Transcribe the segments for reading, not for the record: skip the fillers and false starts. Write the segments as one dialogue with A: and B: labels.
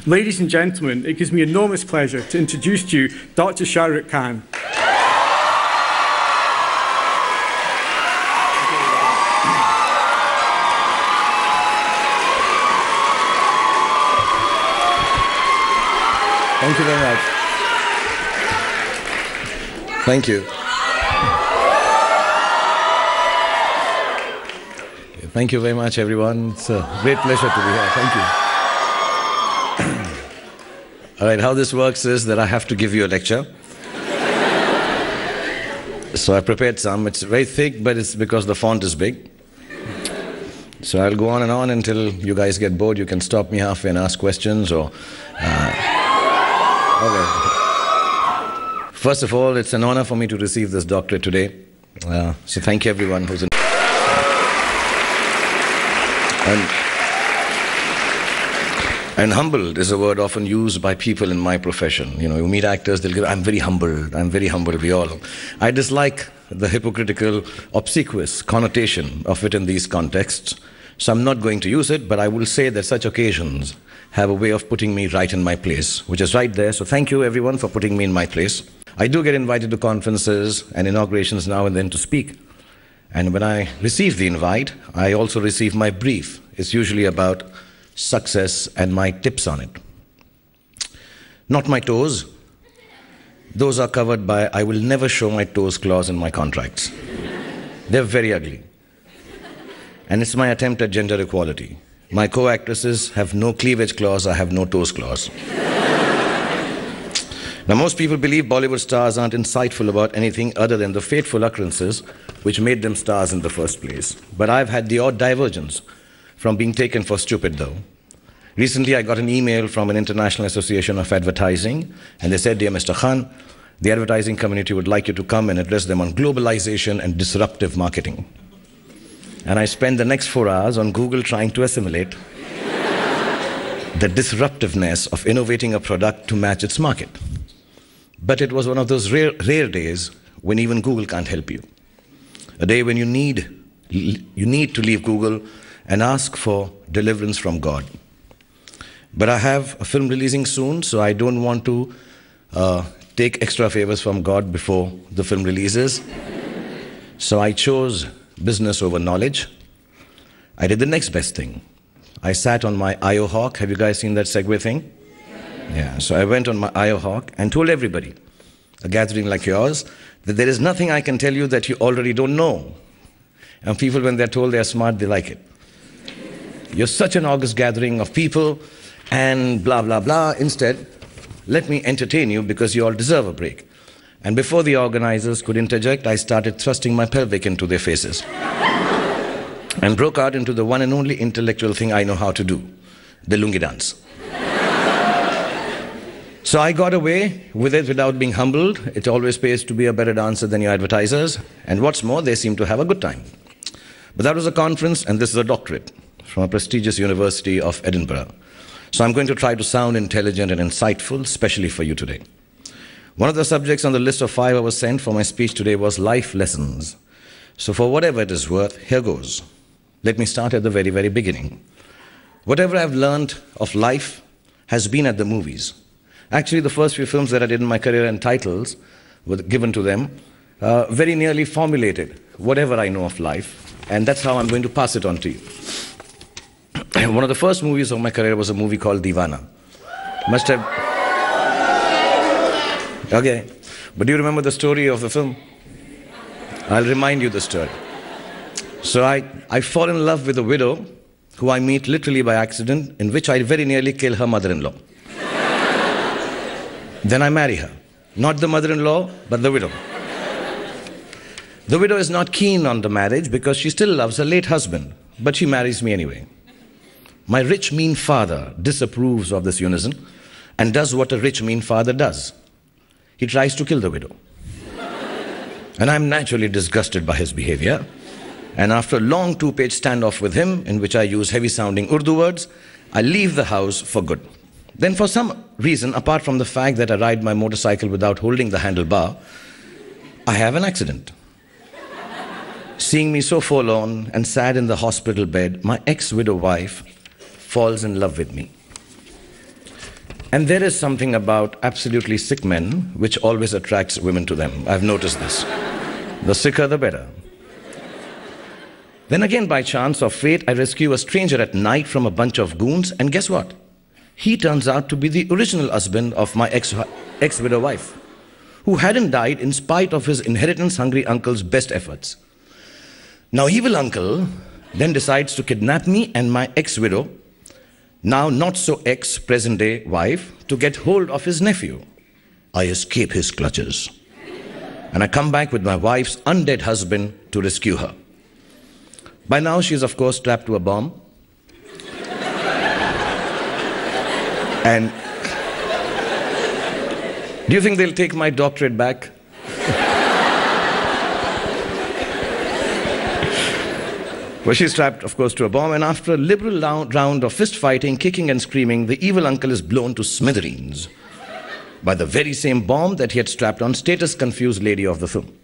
A: Ladies and gentlemen, it gives me enormous pleasure to introduce to you Dr. Shah Rukh Khan.
B: Thank you very much. Thank you. Thank you very much, everyone. It's a great pleasure to be here. Thank you. All right, how this works is that I have to give you a lecture. So I prepared some. It's very thick, but it's because the font is big. So I'll go on and on until you guys get bored. You can stop me halfway and ask questions or... Okay. First of all, it's an honor for me to receive this doctorate today. So thank you everyone who's in. And humbled is a word often used by people in my profession. You know, you meet actors, they'll go, I'm very humbled, we all. I dislike the hypocritical, obsequious connotation of it in these contexts. So I'm not going to use it, but I will say that such occasions have a way of putting me right in my place, which is right there. So thank you everyone for putting me in my place. I do get invited to conferences and inaugurations now and then to speak. And when I receive the invite, I also receive my brief. It's usually about success and my tips on it. Not my toes. Those are covered by, I will never show my toes clause in my contracts. They're very ugly. And it's my attempt at gender equality. My co-actresses have no cleavage clause, I have no toes clause. Now most people believe Bollywood stars aren't insightful about anything other than the fateful occurrences which made them stars in the first place. But I've had the odd divergence from being taken for stupid though. Recently I got an email from an International Association of Advertising and they said, dear Mr. Khan, the advertising community would like you to come and address them on globalization and disruptive marketing. And I spent the next 4 hours on Google trying to assimilate the disruptiveness of innovating a product to match its market. But it was one of those rare days when even Google can't help you. A day when you need to leave Google and ask for deliverance from God. But I have a film releasing soon, so I don't want to take extra favors from God before the film releases. So I chose business over knowledge. I did the next best thing. I sat on my IO Hawk. Have you guys seen that Segway thing? Yeah, so I went on my IO Hawk and told everybody, a gathering like yours, that there is nothing I can tell you that you already don't know. And people, when they're told they're smart, they like it. You're such an august gathering of people and blah, blah, blah. Instead, let me entertain you because you all deserve a break. And before the organizers could interject, I started thrusting my pelvic into their faces and broke out into the one and only intellectual thing I know how to do, the lungi dance. So I got away with it without being humbled. It always pays to be a better dancer than your advertisers. And what's more, they seem to have a good time. But that was a conference, and this is a doctorate from a prestigious University of Edinburgh. So I'm going to try to sound intelligent and insightful, especially for you today. One of the subjects on the list of 5 I was sent for my speech today was life lessons. So for whatever it is worth, here goes. Let me start at the very, very beginning. Whatever I've learned of life has been at the movies. Actually, the first few films that I did in my career and titles were given to them very nearly formulated whatever I know of life. And that's how I'm going to pass it on to you. One of the first movies of my career was a movie called Deewana. Must have... Okay, but do you remember the story of the film? I'll remind you the story. So I fall in love with a widow who I meet literally by accident, in which I very nearly kill her mother-in-law. Then I marry her. Not the mother-in-law, but the widow. The widow is not keen on the marriage because she still loves her late husband, but she marries me anyway. My rich, mean father disapproves of this unison and does what a rich, mean father does. He tries to kill the widow. And I'm naturally disgusted by his behavior. And after a long 2-page standoff with him, in which I use heavy-sounding Urdu words, I leave the house for good. Then for some reason, apart from the fact that I ride my motorcycle without holding the handlebar, I have an accident. Seeing me so forlorn and sad in the hospital bed, my ex-widow wife falls in love with me. And there is something about absolutely sick men which always attracts women to them. I've noticed this. The sicker, the better. Then again, by chance or fate, I rescue a stranger at night from a bunch of goons, and guess what? He turns out to be the original husband of my ex-widow wife, who hadn't died in spite of his inheritance-hungry uncle's best efforts. Now, evil uncle then decides to kidnap me and my ex-widow, now not so ex-present-day wife, to get hold of his nephew. I escape his clutches, and I come back with my wife's undead husband to rescue her. By now, she is, of course, strapped to a bomb. And do you think they'll take my doctorate back? Well, she's strapped, of course, to a bomb, and after a liberal round of fist fighting, kicking and screaming, the evil uncle is blown to smithereens by the very same bomb that he had strapped on status-confused lady of the film.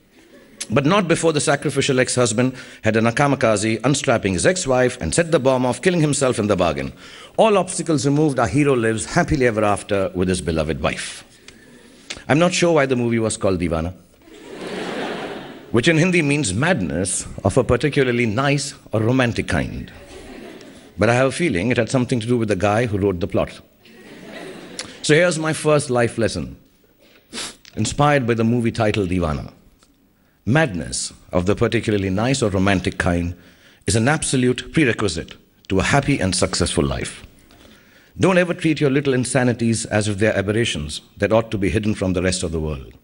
B: But not before the sacrificial ex-husband had a kamikaze, unstrapping his ex-wife and set the bomb off, killing himself in the bargain. All obstacles removed, our hero lives happily ever after with his beloved wife. I'm not sure why the movie was called Deewana, which in Hindi means madness of a particularly nice or romantic kind. But I have a feeling it had something to do with the guy who wrote the plot. So here's my first life lesson, inspired by the movie titled Deewana. Madness of the particularly nice or romantic kind is an absolute prerequisite to a happy and successful life. Don't ever treat your little insanities as if they're aberrations that ought to be hidden from the rest of the world.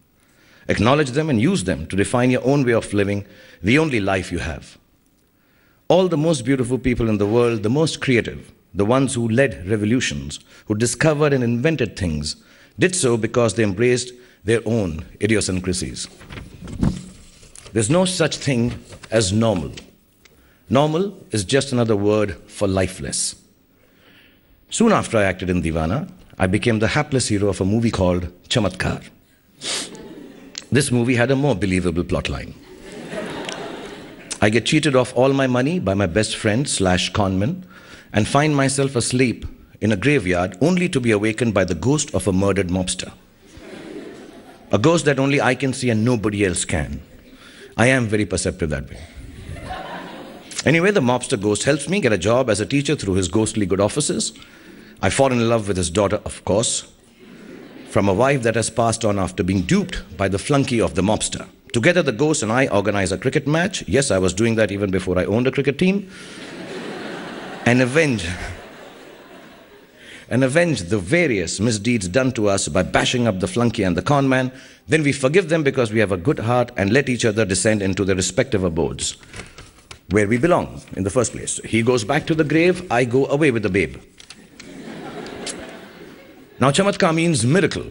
B: Acknowledge them and use them to define your own way of living, the only life you have. All the most beautiful people in the world, the most creative, the ones who led revolutions, who discovered and invented things, did so because they embraced their own idiosyncrasies. There's no such thing as normal. Normal is just another word for lifeless. Soon after I acted in Deewana, I became the hapless hero of a movie called Chamatkar. This movie had a more believable plotline. I get cheated of all my money by my best friend / conman and find myself asleep in a graveyard only to be awakened by the ghost of a murdered mobster. A ghost that only I can see and nobody else can. I am very perceptive that way. Anyway, the mobster ghost helps me get a job as a teacher through his ghostly good offices. I fall in love with his daughter, of course, from a wife that has passed on after being duped by the flunky of the mobster. Together, the ghost and I organize a cricket match. Yes, I was doing that even before I owned a cricket team. And avenge the various misdeeds done to us by bashing up the flunky and the con man. Then we forgive them because we have a good heart and let each other descend into their respective abodes, where we belong in the first place. He goes back to the grave, I go away with the babe. Now, Chamatkar means miracle,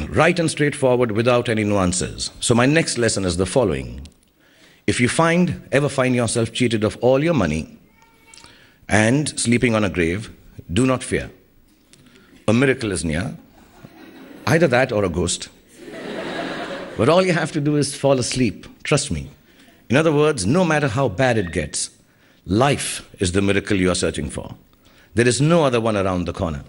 B: right and straightforward without any nuances. So my next lesson is the following. If you ever find yourself cheated of all your money and sleeping on a grave, do not fear. A miracle is near, either that or a ghost. But all you have to do is fall asleep, trust me. In other words, no matter how bad it gets, life is the miracle you are searching for. There is no other one around the corner.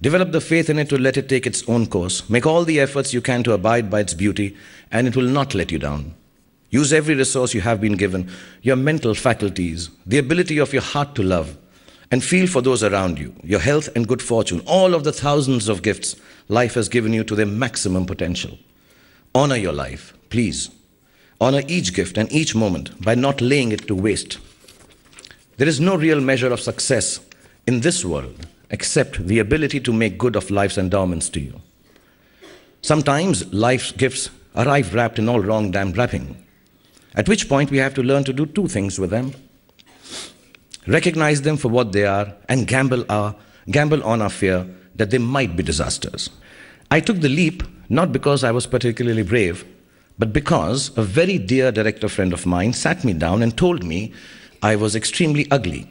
B: Develop the faith in it to let it take its own course. Make all the efforts you can to abide by its beauty, and it will not let you down. Use every resource you have been given, your mental faculties, the ability of your heart to love, and feel for those around you, your health and good fortune, all of the thousands of gifts life has given you to their maximum potential. Honor your life, please. Honor each gift and each moment by not laying it to waste. There is no real measure of success in this world except the ability to make good of life's endowments to you. Sometimes life's gifts arrive wrapped in all wrong damn wrapping, at which point we have to learn to do two things with them. Recognize them for what they are and gamble on our fear that they might be disasters. I took the leap not because I was particularly brave, but because a very dear director friend of mine sat me down and told me I was extremely ugly.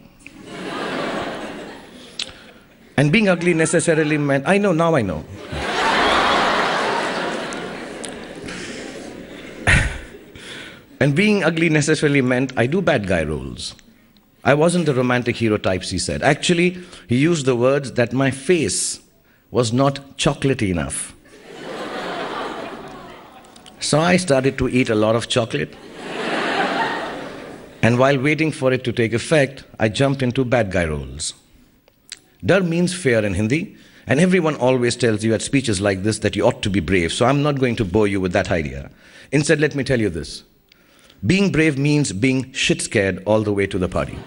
B: And being ugly necessarily meant, I know, now I know. And being ugly necessarily meant I do bad guy roles. I wasn't the romantic hero types, he said. Actually, he used the words that my face was not chocolatey enough. So I started to eat a lot of chocolate. And while waiting for it to take effect, I jumped into bad guy roles. Dar means fear in Hindi, and everyone always tells you at speeches like this that you ought to be brave, so I'm not going to bore you with that idea. Instead, let me tell you this. Being brave means being shit scared all the way to the party.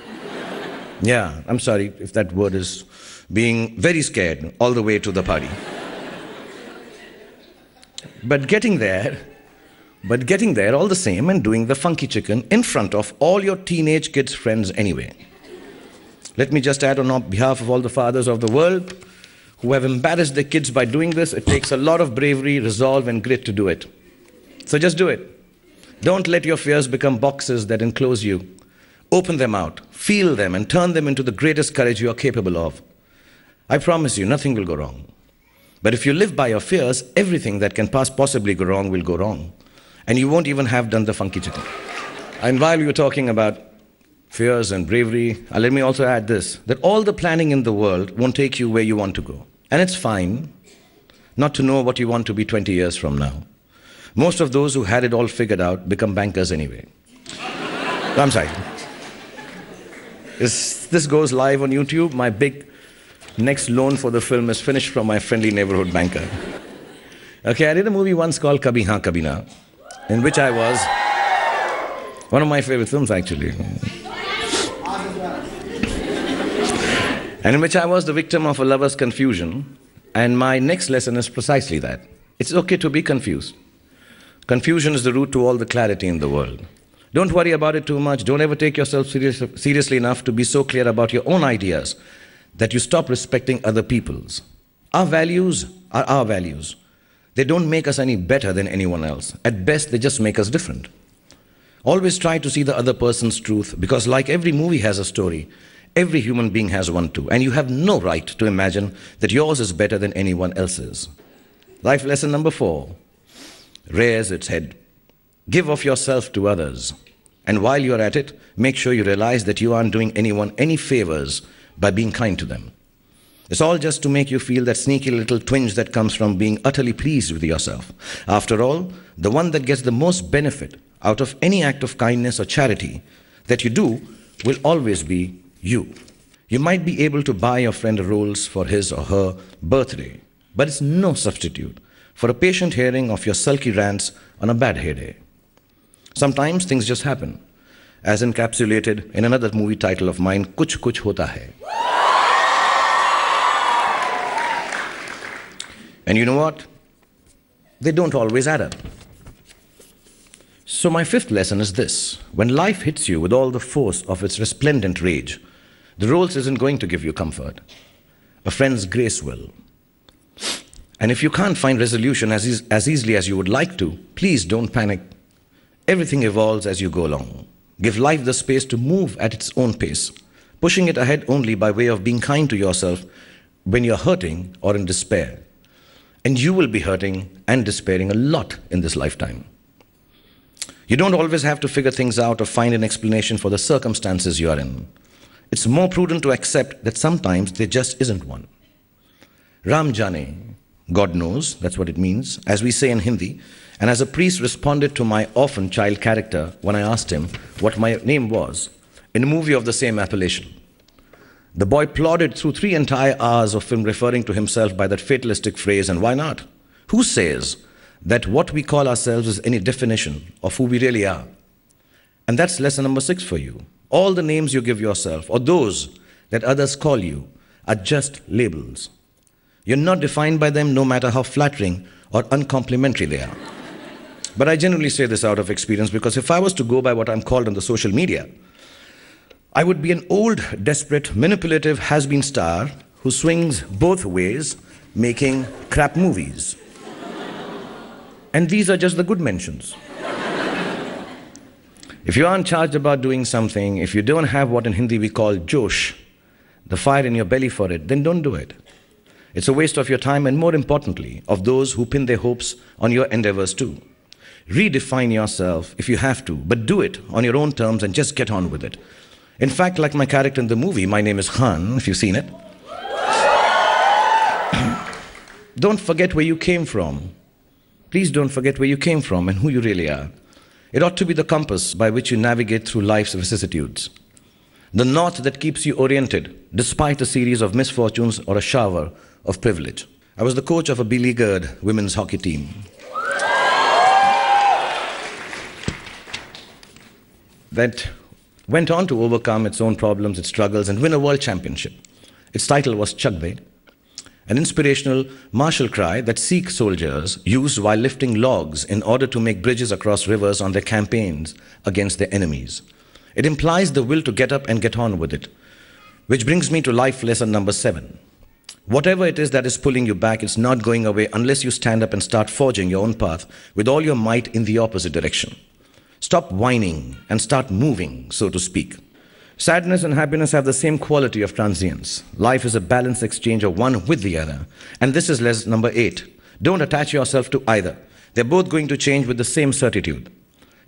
B: Yeah, I'm sorry if that word is being very scared all the way to the party. But getting there all the same and doing the funky chicken in front of all your teenage kids' friends anyway. Let me just add on behalf of all the fathers of the world who have embarrassed their kids by doing this, it takes a lot of bravery, resolve, and grit to do it. So just do it. Don't let your fears become boxes that enclose you. Open them out, feel them, and turn them into the greatest courage you are capable of. I promise you, nothing will go wrong. But if you live by your fears, everything that can possibly go wrong will go wrong. And you won't even have done the funky chicken. And while you're talking about fears and bravery, let me also add this, that all the planning in the world won't take you where you want to go. And it's fine not to know what you want to be 20 years from now. Most of those who had it all figured out become bankers anyway. I'm sorry. This goes live on YouTube. My big next loan for the film is finished from my friendly neighborhood banker. Okay, I did a movie once called Kabhi Haan Kabhi Na, in which I was one of my favorite films actually. And in which I was the victim of a lover's confusion. And my next lesson is precisely that. It's okay to be confused. Confusion is the root to all the clarity in the world. Don't worry about it too much. Don't ever take yourself seriously enough to be so clear about your own ideas that you stop respecting other people's. Our values are our values. They don't make us any better than anyone else. At best, they just make us different. Always try to see the other person's truth, because like every movie has a story, every human being has one too, and you have no right to imagine that yours is better than anyone else's. Life lesson number 4, rears its head. Give of yourself to others, and while you're at it, make sure you realize that you aren't doing anyone any favors by being kind to them. It's all just to make you feel that sneaky little twinge that comes from being utterly pleased with yourself. After all, the one that gets the most benefit out of any act of kindness or charity that you do will always be you. You might be able to buy your friend a rose for his or her birthday, but it's no substitute for a patient hearing of your sulky rants on a bad hair day. Sometimes things just happen, as encapsulated in another movie title of mine, Kuch Kuch Hota Hai. And you know what? They don't always add up. So my 5th lesson is this. When life hits you with all the force of its resplendent rage, the rose isn't going to give you comfort. A friend's grace will. And if you can't find resolution as easily as you would like to, please don't panic. Everything evolves as you go along. Give life the space to move at its own pace, pushing it ahead only by way of being kind to yourself when you're hurting or in despair. And you will be hurting and despairing a lot in this lifetime. You don't always have to figure things out or find an explanation for the circumstances you are in. It's more prudent to accept that sometimes there just isn't one. Ram Jane, God knows, that's what it means, as we say in Hindi, and as a priest responded to my orphan child character when I asked him what my name was, in a movie of the same appellation. The boy plodded through 3 entire hours of film referring to himself by that fatalistic phrase, and why not? Who says that what we call ourselves is any definition of who we really are? And that's lesson number 6 for you. All the names you give yourself, or those that others call you, are just labels. You're not defined by them, no matter how flattering or uncomplimentary they are. But I generally say this out of experience, because if I was to go by what I'm called on the social media, I would be an old, desperate, manipulative has-been star who swings both ways, making crap movies. And these are just the good mentions. If you aren't charged about doing something, if you don't have what in Hindi we call josh, the fire in your belly for it, then don't do it. It's a waste of your time and, more importantly, of those who pin their hopes on your endeavors too. redefine yourself if you have to, but do it on your own terms and just get on with it. In fact, like my character in the movie, my name is Khan, if you've seen it. Don't forget where you came from. Please don't forget where you came from and who you really are. It ought to be the compass by which you navigate through life's vicissitudes. The north that keeps you oriented, despite a series of misfortunes or a shower of privilege. I was the coach of a beleaguered women's hockey team. That went on to overcome its own problems, its struggles, and win a world championship. Its title was Chakbe, an inspirational martial cry that Sikh soldiers used while lifting logs in order to make bridges across rivers on their campaigns against their enemies. It implies the will to get up and get on with it, which brings me to life lesson number 7. Whatever it is that is pulling you back, it's not going away unless you stand up and start forging your own path with all your might in the opposite direction. Stop whining and start moving, so to speak. Sadness and happiness have the same quality of transience. Life is a balanced exchange of one with the other. And this is lesson number 8. Don't attach yourself to either. They're both going to change with the same certitude.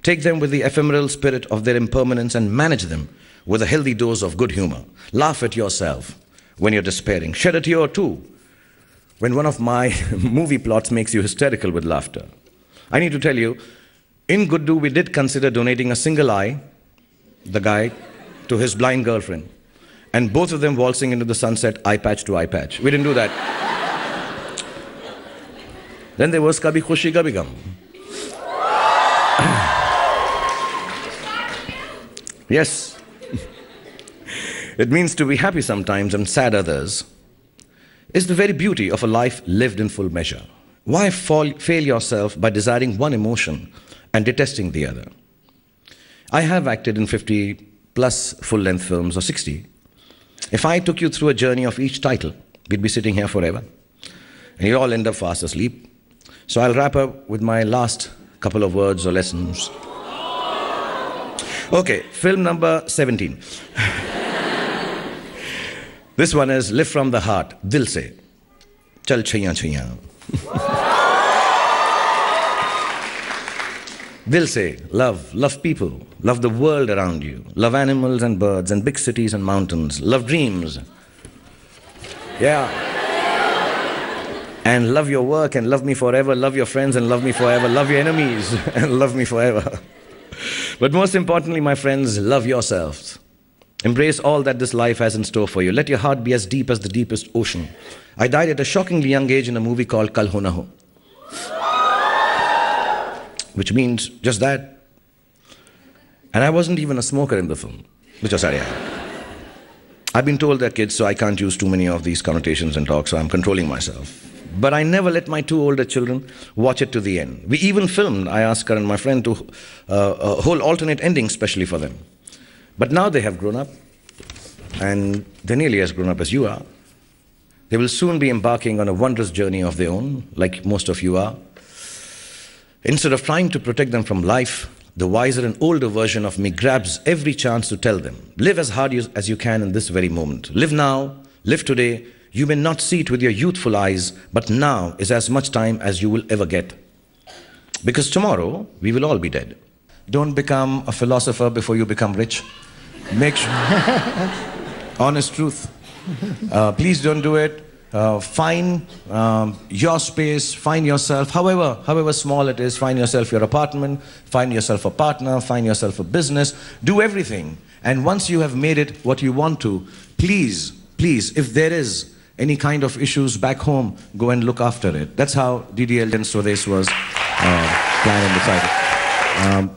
B: Take them with the ephemeral spirit of their impermanence and manage them with a healthy dose of good humor. Laugh at yourself when you're despairing. Shed a tear or two when one of my movie plots makes you hysterical with laughter. I need to tell you, in Guddu, we did consider donating a single eye, the guy, to his blind girlfriend. And both of them waltzing into the sunset, eye patch to eye patch. We didn't do that. Then there was Kabhi Khushi Kabhi Gum. Yes. It means to be happy sometimes and sad others. Is the very beauty of a life lived in full measure. Why fail yourself by desiring one emotion and detesting the other? I have acted in 50 plus full-length films, or 60. If I took you through a journey of each title, we'd be sitting here forever. And you all end up fast asleep. So I'll wrap up with my last couple of words or lessons. Okay, film number 17. This one is Live from the Heart, Dil Se. Chal chhaiyan chhaiyan. Dil Se, love people, love the world around you, love animals and birds and big cities and mountains, love dreams. Yeah. And love your work and love me forever, love your friends and love me forever, love your enemies and love me forever. But most importantly, my friends, love yourselves. Embrace all that this life has in store for you. Let your heart be as deep as the deepest ocean. I died at a shockingly young age in a movie called Kal Ho Na Ho, which means just that. And I wasn't even a smoker in the film, which was sad. I've been told they're kids, so I can't use too many of these connotations and talk, so I'm controlling myself. But I never let my 2 older children watch it to the end. We even filmed, I asked her and my friend to a whole alternate ending specially for them. But now they have grown up, and they're nearly as grown up as you are. They will soon be embarking on a wondrous journey of their own, like most of you are. Instead of trying to protect them from life, the wiser and older version of me grabs every chance to tell them, live as hard as you can in this very moment. Live now, live today. You may not see it with your youthful eyes, but now is as much time as you will ever get. Because tomorrow, we will all be dead. Don't become a philosopher before you become rich. Make sure. Honest truth. Please don't do it. Find your space, find yourself, however small it is, find yourself your apartment, find yourself a partner, find yourself a business, do everything. And once you have made it what you want to, please, if there is any kind of issues back home, go and look after it. That's how DDL and Swades was planned and decided.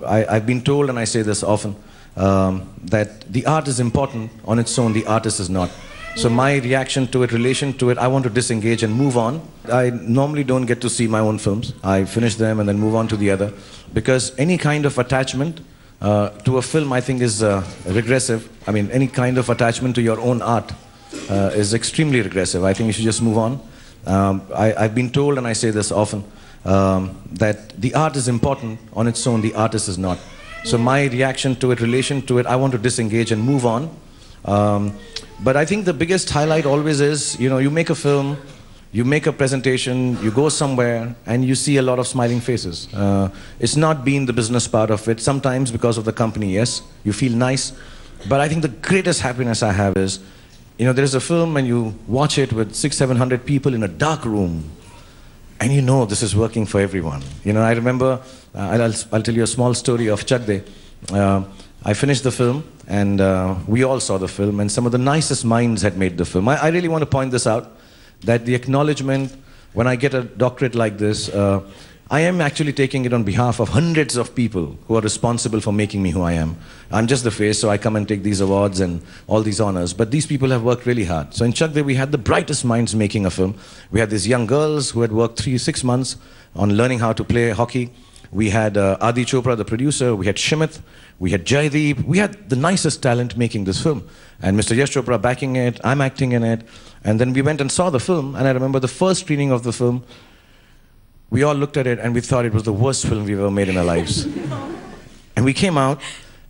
B: I've been told, and I say this often, that the art is important on its own, the artist is not. So my reaction to it, relation to it, I want to disengage and move on. I normally don't get to see my own films. I finish them and then move on to the other. Because any kind of attachment to a film, I think, is regressive. I mean, any kind of attachment to your own art is extremely regressive. I think you should just move on. I've been told, and I say this often, that the art is important on its own, the artist is not. So my reaction to it, relation to it, I want to disengage and move on. But I think the biggest highlight always is, you know, you make a film, You make a presentation, you go somewhere, and you see a lot of smiling faces. It's not been the business part of it. Sometimes because of the company, yes, you feel nice. But I think the greatest happiness I have is, there's a film and you watch it with 600-700 people in a dark room, and you know this is working for everyone. I remember, I'll tell you a small story of Chak De. I finished the film, and we all saw the film, and some of the nicest minds had made the film. I really want to point this out, that the acknowledgement, when I get a doctorate like this, I am actually taking it on behalf of hundreds of people who are responsible for making me who I am. I'm just the face, so I come and take these awards and all these honors. But these people have worked really hard. So in Chak De, we had the brightest minds making a film. We had these young girls who had worked 3-6 months on learning how to play hockey. We had Adi Chopra, the producer. We had Shimit. We had Jaideep. We had the nicest talent making this film. And Mr. Yash Chopra backing it. I'm acting in it. And then we went and saw the film. And I remember the first screening of the film, we all looked at it and we thought it was the worst film we've ever made in our lives. And we came out.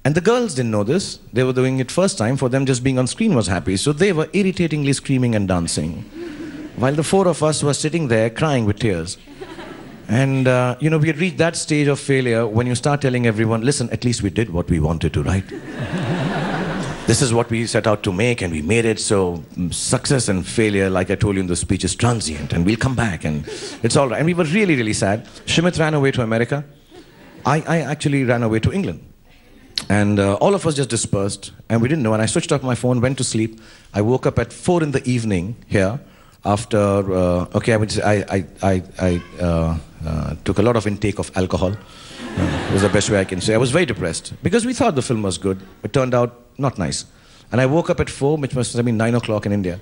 B: And the girls didn't know this. They were doing it first time. For them, just being on screen was happy. So they were irritatingly screaming and dancing, while the 4 of us were sitting there crying with tears. And, we had reached that stage of failure when you start telling everyone, listen, at least we did what we wanted to, right? This is what we set out to make, and we made it. So success and failure, like I told you in the speech, is transient, and we'll come back, and it's all right. And we were really, really sad. Shimit ran away to America. I actually ran away to England. And all of us just dispersed, and we didn't know. And I switched off my phone, went to sleep. I woke up at 4 in the evening here. After, I would say I took a lot of intake of alcohol. Was the best way I can say. I was very depressed because we thought the film was good. It turned out not nice. And I woke up at 4, which must have been 9 o'clock in India.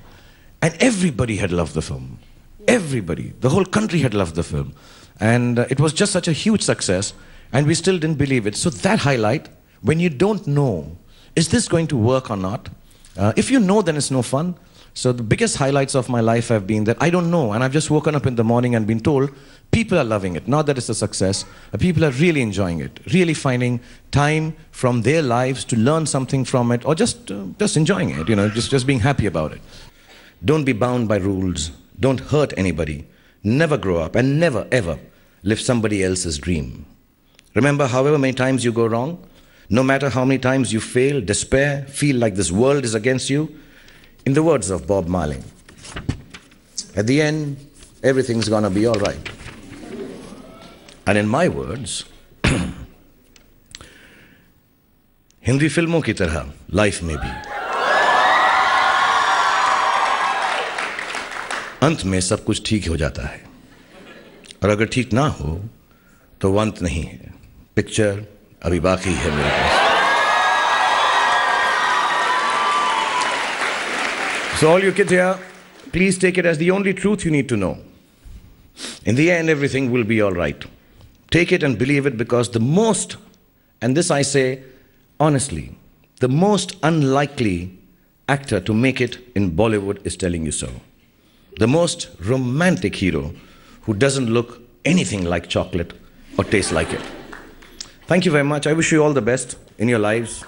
B: And everybody had loved the film. Everybody. The whole country had loved the film. And it was just such a huge success. And we still didn't believe it. So that highlight, when you don't know, is this going to work or not? If you know, then it's no fun. So the biggest highlights of my life have been that I don't know, and I've just woken up in the morning and been told people are loving it. Not that it's a success. People are really enjoying it, really finding time from their lives to learn something from it, or just enjoying it, just being happy about it. Don't be bound by rules. Don't hurt anybody. Never grow up, and never, ever live somebody else's dream. Remember, however many times you go wrong, no matter how many times you fail, despair, feel like this world is against you, in the words of Bob Marley, at the end, everything's gonna be all right. And in my words, Hindi फिल्मों की तरह life में भी अंत में सब कुछ ठीक हो जाता है, और अगर ठीक ना हो तो वो अंत नहीं है, पिक्चर अभी बाकी है मेरे पास. So all you kids here, please take it as the only truth you need to know. In the end, everything will be all right. Take it and believe it, because the most, and this I say honestly, the most unlikely actor to make it in Bollywood is telling you so. The most romantic hero who doesn't look anything like chocolate or taste like it. Thank you very much. I wish you all the best in your lives.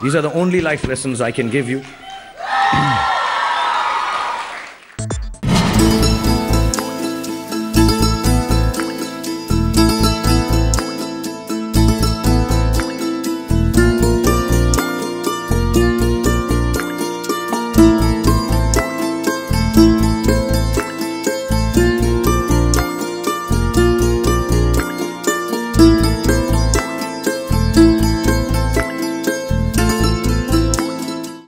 B: These are the only life lessons I can give you.